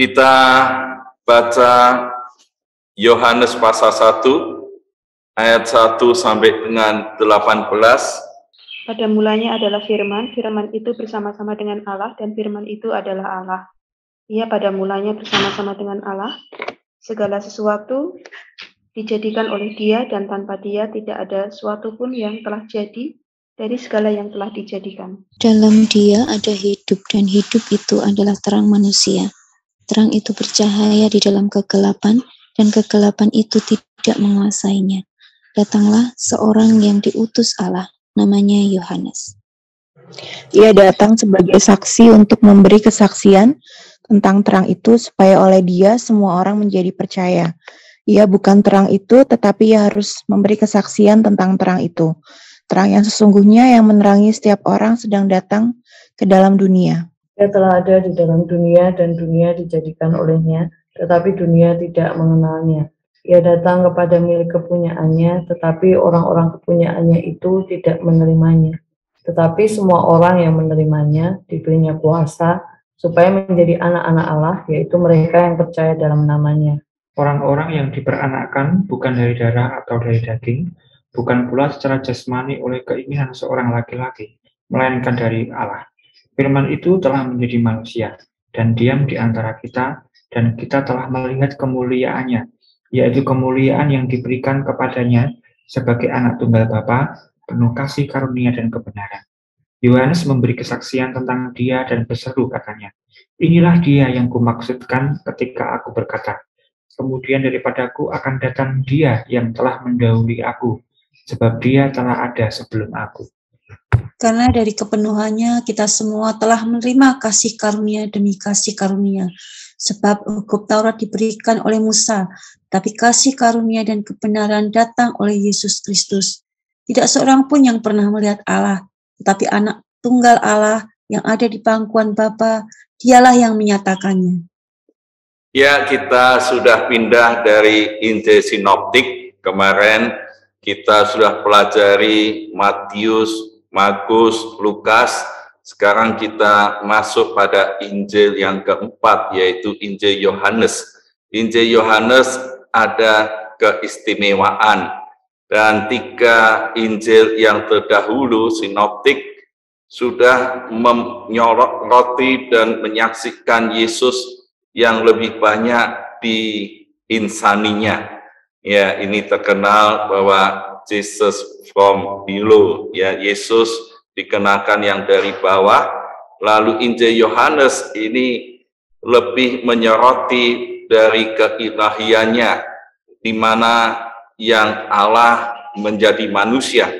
Kita baca Yohanes pasal 1 ayat 1 sampai dengan 18. Pada mulanya adalah firman, firman itu bersama-sama dengan Allah, dan firman itu adalah Allah. Ia pada mulanya bersama-sama dengan Allah. Segala sesuatu dijadikan oleh Dia, dan tanpa Dia tidak ada sesuatu pun yang telah jadi dari segala yang telah dijadikan. Dalam Dia ada hidup, dan hidup itu adalah terang manusia. Terang itu bercahaya di dalam kegelapan, dan kegelapan itu tidak menguasainya. Datanglah seorang yang diutus Allah, namanya Yohanes. Ia datang sebagai saksi untuk memberi kesaksian tentang terang itu, supaya oleh Dia semua orang menjadi percaya. Ia bukan terang itu, tetapi ia harus memberi kesaksian tentang terang itu. Terang yang sesungguhnya yang menerangi setiap orang sedang datang ke dalam dunia. Ia telah ada di dalam dunia, dan dunia dijadikan olehnya, tetapi dunia tidak mengenalnya. Ia datang kepada milik kepunyaannya, tetapi orang-orang kepunyaannya itu tidak menerimanya. Tetapi semua orang yang menerimanya diberinya kuasa supaya menjadi anak-anak Allah, yaitu mereka yang percaya dalam namanya. Orang-orang yang diperanakkan bukan dari darah atau dari daging, bukan pula secara jasmani oleh keinginan seorang laki-laki, melainkan dari Allah. Firman itu telah menjadi manusia dan diam di antara kita, dan kita telah melihat kemuliaannya, yaitu kemuliaan yang diberikan kepadanya sebagai anak tunggal Bapa, penuh kasih karunia dan kebenaran. Yohanes memberi kesaksian tentang Dia dan berseru katanya, "Inilah Dia yang kumaksudkan ketika aku berkata, kemudian daripadaku akan datang Dia yang telah mendahului aku, sebab Dia telah ada sebelum aku." Karena dari kepenuhannya kita semua telah menerima kasih karunia demi kasih karunia. Sebab hukum Taurat diberikan oleh Musa, tapi kasih karunia dan kebenaran datang oleh Yesus Kristus. Tidak seorang pun yang pernah melihat Allah, tetapi anak tunggal Allah yang ada di pangkuan Bapa, Dialah yang menyatakannya. Ya, kita sudah pindah dari Injil Sinoptik. Kemarin kita sudah pelajari Matius, Markus, Lukas. Sekarang kita masuk pada Injil yang keempat, yaitu Injil Yohanes. Injil Yohanes ada keistimewaan, dan 3 Injil yang terdahulu, sinoptik, sudah menyoroti dan menyaksikan Yesus yang lebih banyak di insaninya. Ya, ini terkenal bahwa Jesus from below, ya, Yesus dikenakan yang dari bawah. Lalu Injil Yohanes ini lebih menyoroti dari keilahiannya, di mana yang Allah menjadi manusia.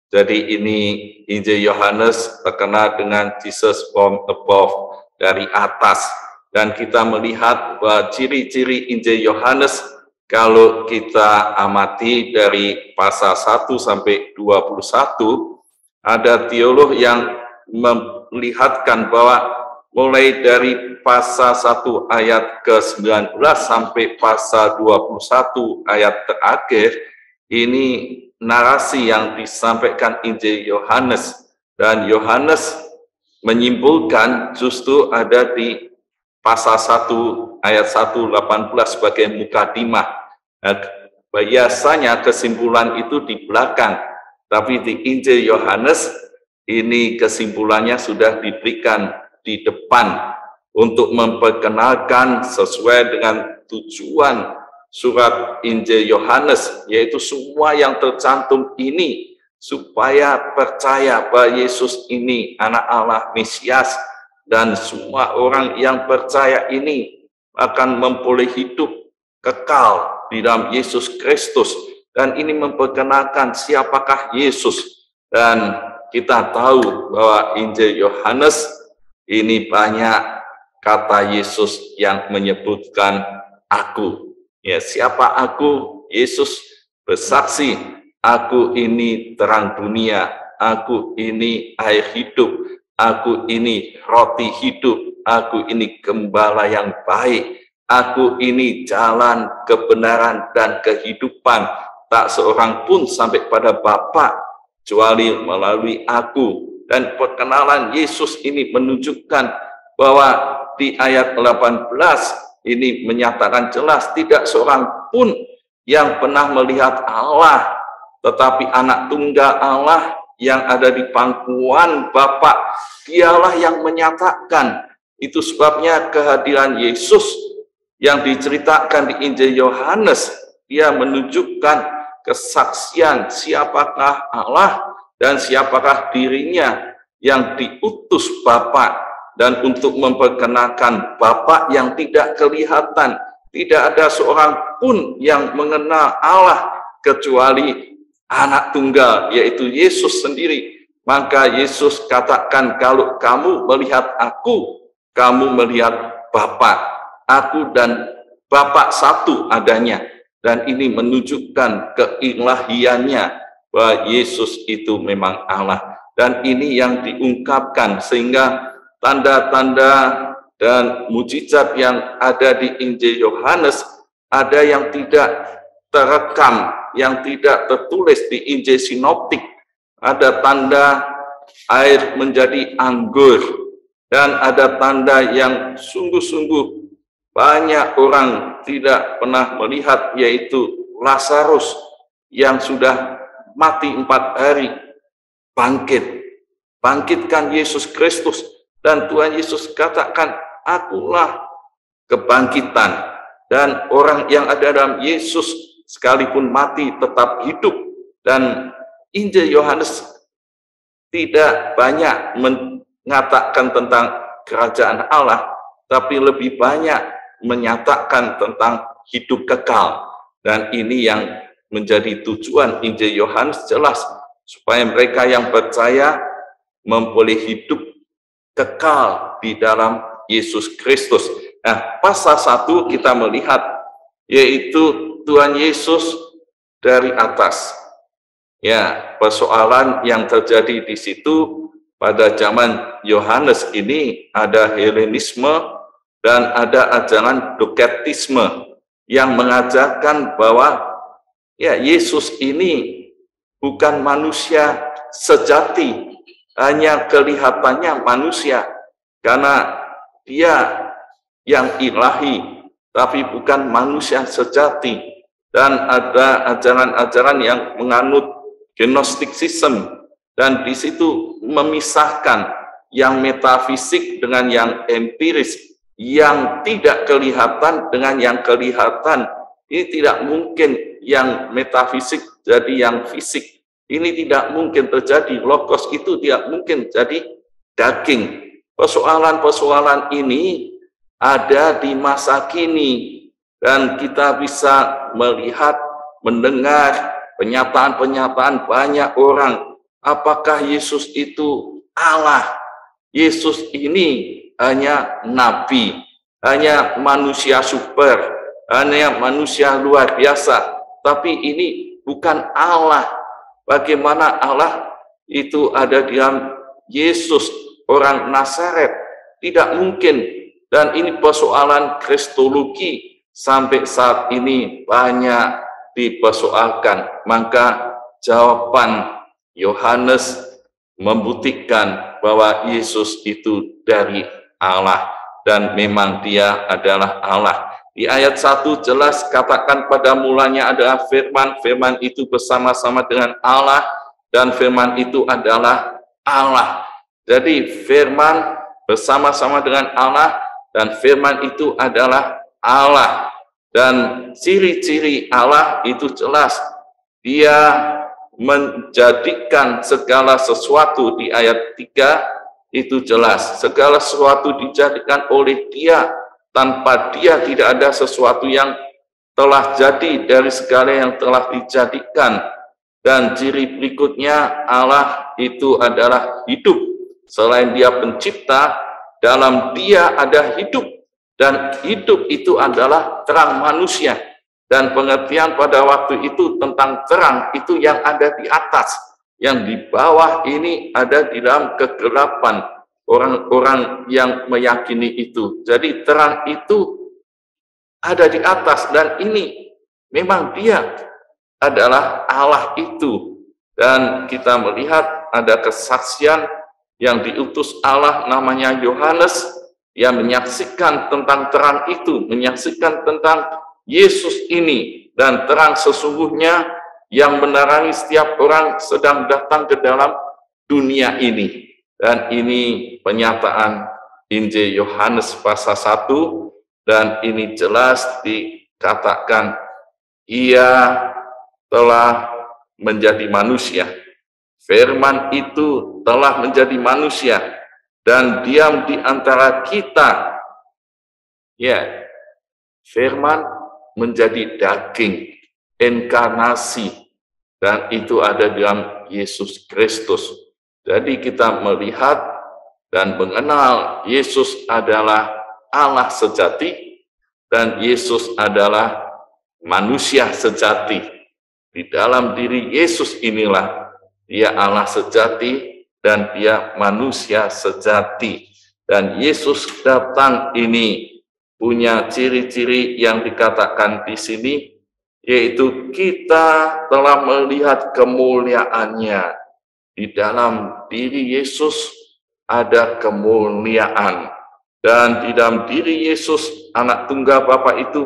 Jadi ini Injil Yohanes terkenal dengan Jesus from above, dari atas. Dan kita melihat bahwa ciri-ciri Injil Yohanes, kalau kita amati dari pasal 1 sampai 21, ada teolog yang melihatkan bahwa mulai dari pasal 1 ayat ke-19 sampai pasal 21 ayat terakhir, ini narasi yang disampaikan Injil Yohanes. Dan Yohanes menyimpulkan justru ada di pasal 1 ayat 1:18 sebagai mukadimah. Biasanya kesimpulan itu di belakang, tapi di Injil Yohanes ini kesimpulannya sudah diberikan di depan untuk memperkenalkan sesuai dengan tujuan surat Injil Yohanes, yaitu semua yang tercantum ini supaya percaya bahwa Yesus ini anak Allah Mesias, dan semua orang yang percaya ini akan memperoleh hidup kekal di dalam Yesus Kristus. Dan ini memperkenalkan siapakah Yesus. Dan kita tahu bahwa Injil Yohanes ini banyak kata Yesus yang menyebutkan aku. Ya, siapa aku? Yesus bersaksi, aku ini terang dunia, aku ini air hidup, aku ini roti hidup, aku ini gembala yang baik, aku ini jalan kebenaran dan kehidupan. Tak seorang pun sampai pada Bapa kecuali melalui aku. Dan perkenalan Yesus ini menunjukkan bahwa di ayat 18 ini menyatakan jelas tidak seorang pun yang pernah melihat Allah, tetapi anak tunggal Allah yang ada di pangkuan Bapa, dialah yang menyatakan. Itu sebabnya kehadiran Yesus yang diceritakan di Injil Yohanes, dia menunjukkan kesaksian siapakah Allah dan siapakah dirinya yang diutus Bapa, dan untuk memperkenalkan Bapa yang tidak kelihatan. Tidak ada seorang pun yang mengenal Allah kecuali anak tunggal, yaitu Yesus sendiri. Maka Yesus katakan, kalau kamu melihat aku, kamu melihat Bapa. Aku dan Bapa satu adanya. Dan ini menunjukkan keilahiannya, bahwa Yesus itu memang Allah. Dan ini yang diungkapkan, sehingga tanda-tanda dan mujizat yang ada di Injil Yohanes, ada yang tidak terekam, yang tidak tertulis di Injil Sinoptik. Ada tanda air menjadi anggur, dan ada tanda yang sungguh-sungguh banyak orang tidak pernah melihat, yaitu Lazarus yang sudah mati 4 hari, bangkitkan Yesus Kristus. Dan Tuhan Yesus katakan, akulah kebangkitan. Dan orang yang ada dalam Yesus sekalipun mati tetap hidup. Dan Injil Yohanes tidak banyak mengatakan tentang kerajaan Allah, tapi lebih banyak menyatakan tentang hidup kekal. Dan ini yang menjadi tujuan Injil Yohanes jelas, supaya mereka yang percaya memperoleh hidup kekal di dalam Yesus Kristus. Nah, pasal 1 kita melihat, yaitu Tuhan Yesus dari atas. Ya, persoalan yang terjadi di situ pada zaman Yohanes ini, ada Helenisme dan ada ajaran Doketisme yang mengajarkan bahwa ya, Yesus ini bukan manusia sejati, hanya kelihatannya manusia, karena dia yang ilahi, tapi bukan manusia sejati. Dan ada ajaran-ajaran yang menganut Gnostisism, dan di situ memisahkan yang metafisik dengan yang empiris, yang tidak kelihatan dengan yang kelihatan. Ini tidak mungkin yang metafisik jadi yang fisik. Ini tidak mungkin terjadi, logos itu tidak mungkin jadi daging. Persoalan-persoalan ini ada di masa kini, dan kita bisa melihat, mendengar pernyataan-pernyataan banyak orang. Apakah Yesus itu Allah? Yesus ini hanya nabi, hanya manusia super, hanya manusia luar biasa, tapi ini bukan Allah. Bagaimana Allah itu ada di dalam Yesus, orang Nazaret? Tidak mungkin. Dan ini persoalan kristologi sampai saat ini banyak dipersoalkan. Maka jawaban Yohanes membuktikan bahwa Yesus itu dari Allah, dan memang dia adalah Allah. Di ayat 1 jelas katakan, pada mulanya adalah firman, firman itu bersama-sama dengan Allah, dan firman itu adalah Allah. Jadi firman bersama-sama dengan Allah, dan firman itu adalah Allah. Dan ciri-ciri Allah itu jelas. Dia menjadikan segala sesuatu, di ayat 3 itu jelas. Segala sesuatu dijadikan oleh Dia. Tanpa Dia tidak ada sesuatu yang telah jadi dari segala yang telah dijadikan. Dan ciri berikutnya, Allah itu adalah hidup. Selain Dia pencipta, dalam Dia ada hidup. Dan hidup itu adalah terang manusia. Dan pengertian pada waktu itu tentang terang itu yang ada di atas. Yang di bawah ini ada di dalam kegelapan. Orang-orang yang meyakini itu. Jadi terang itu ada di atas, dan ini memang Dia adalah Allah itu. Dan kita melihat ada kesaksian yang diutus Allah, namanya Yohanes, ya menyaksikan tentang terang itu, menyaksikan tentang Yesus ini, dan terang sesungguhnya yang menerangi setiap orang sedang datang ke dalam dunia ini. Dan ini penyataan Injil Yohanes pasal 1, dan ini jelas dikatakan ia telah menjadi manusia. Firman itu telah menjadi manusia dan diam di antara kita. Ya, firman menjadi daging, inkarnasi, dan itu ada dalam Yesus Kristus. Jadi kita melihat dan mengenal Yesus adalah Allah sejati dan Yesus adalah manusia sejati. Di dalam diri Yesus inilah dia Allah sejati dan dia manusia sejati. Dan Yesus datang ini punya ciri-ciri yang dikatakan di sini, yaitu kita telah melihat kemuliaannya. Di dalam diri Yesus ada kemuliaan. Dan di dalam diri Yesus, anak tunggal Bapa itu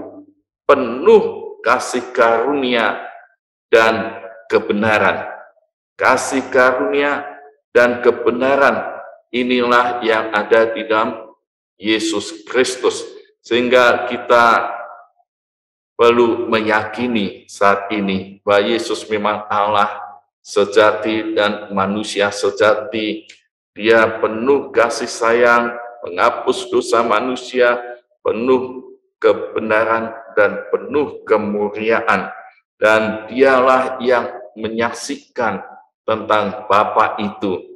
penuh kasih karunia dan kebenaran. Kasih karunia dan kebenaran inilah yang ada di dalam Yesus Kristus. Sehingga kita perlu meyakini saat ini bahwa Yesus memang Allah sejati dan manusia sejati. Dia penuh kasih sayang, menghapus dosa manusia, penuh kebenaran dan penuh kemuliaan. Dan dialah yang menyaksikan tentang Bapa itu.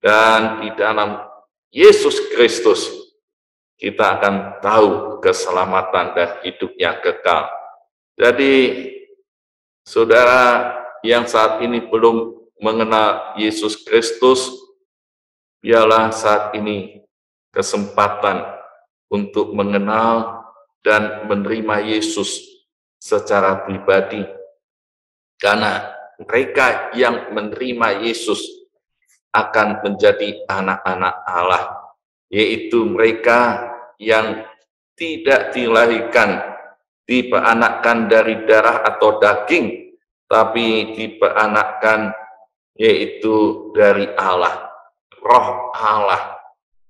Dan di dalam Yesus Kristus kita akan tahu keselamatan dan hidup yang kekal. Jadi saudara yang saat ini belum mengenal Yesus Kristus, biarlah saat ini kesempatan untuk mengenal dan menerima Yesus secara pribadi. Karena mereka yang menerima Yesus akan menjadi anak-anak Allah, yaitu mereka yang tidak dilahirkan, diperanakkan dari darah atau daging, tapi diperanakkan yaitu dari Allah, Roh Allah,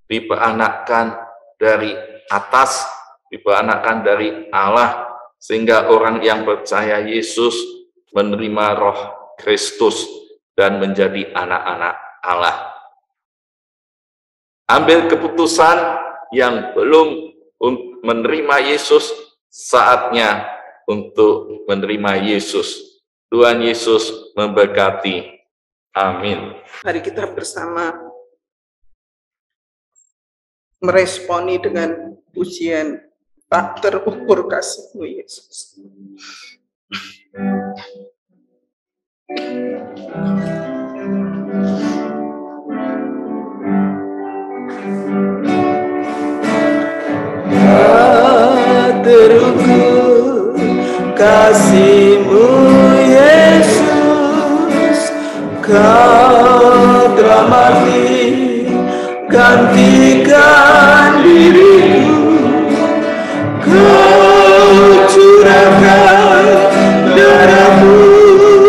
diperanakkan dari atas, diperanakkan dari Allah, sehingga orang yang percaya Yesus menerima Roh Kristus dan menjadi anak-anak Allah. Ambil keputusan yang belum menerima Yesus, saatnya untuk menerima Yesus. Tuhan Yesus memberkati. Amin. Mari kita bersama meresponi dengan pujian tak terukur kasih-Mu Yesus. Terukur kasih-Mu Yesus, Kau telah mati gantikan diriku, Kau curahkan darah-Mu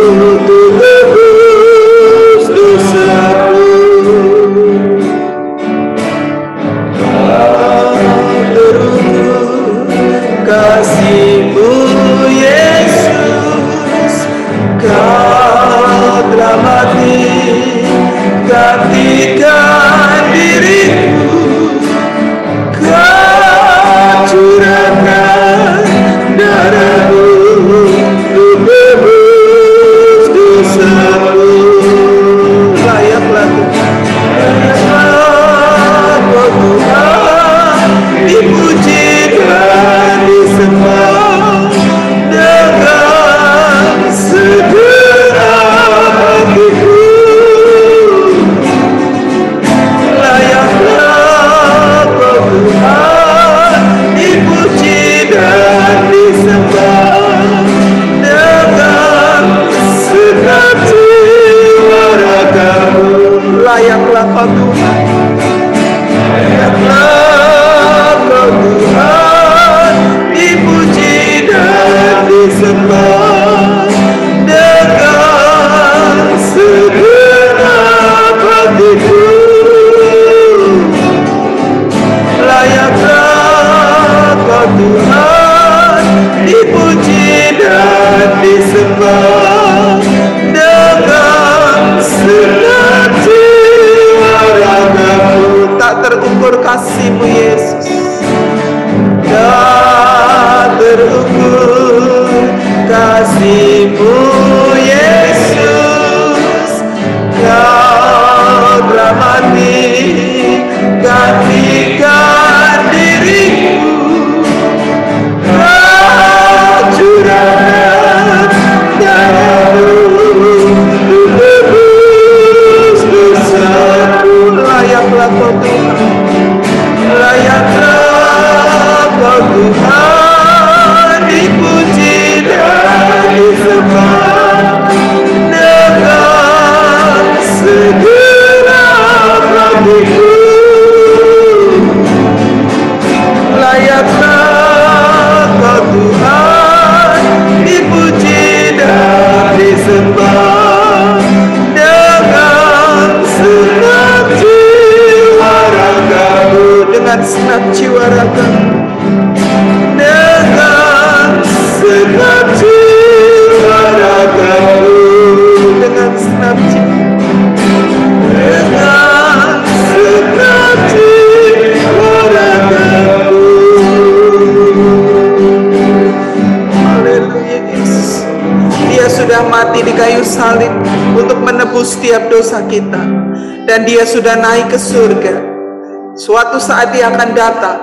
untuk tebus dosaku. Kasih-Mu Yesus, Kau telah mati gantikan diriku, Kau curahkan darah-Mu salib untuk menebus setiap dosa kita. Dan dia sudah naik ke surga. Suatu saat dia akan datang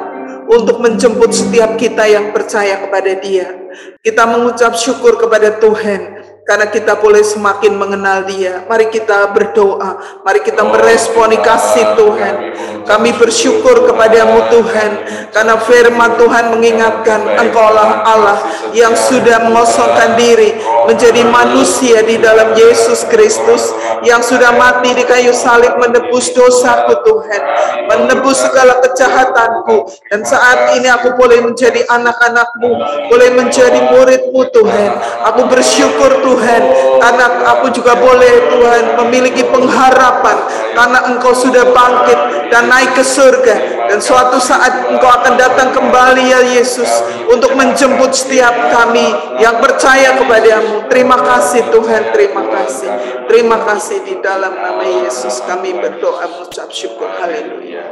untuk menjemput setiap kita yang percaya kepada dia. Kita mengucap syukur kepada Tuhan karena kita boleh semakin mengenal dia. Mari kita berdoa, mari kita meresponi kasih Tuhan. Kami bersyukur kepadamu Tuhan, karena firman Tuhan mengingatkan Engkaulah Allah yang sudah mengosongkan diri menjadi manusia di dalam Yesus Kristus, yang sudah mati di kayu salib menebus dosaku Tuhan, menebus segala kejahatanku. Dan saat ini aku boleh menjadi anak-anak-Mu, boleh menjadi murid-Mu Tuhan. Aku bersyukur Tuhan, karena aku juga boleh Tuhan memiliki pengharapan, karena Engkau sudah bangkit dan naik ke surga. Dan suatu saat Engkau akan datang kembali ya Yesus, untuk menjemput setiap kami yang percaya kepadamu. Terima kasih Tuhan, terima kasih. Terima kasih, di dalam nama Yesus kami berdoa mengucap syukur. Haleluya.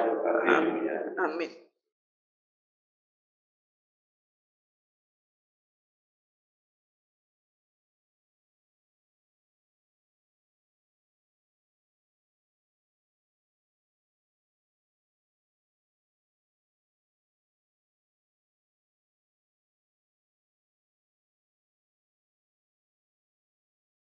Amin. Amin.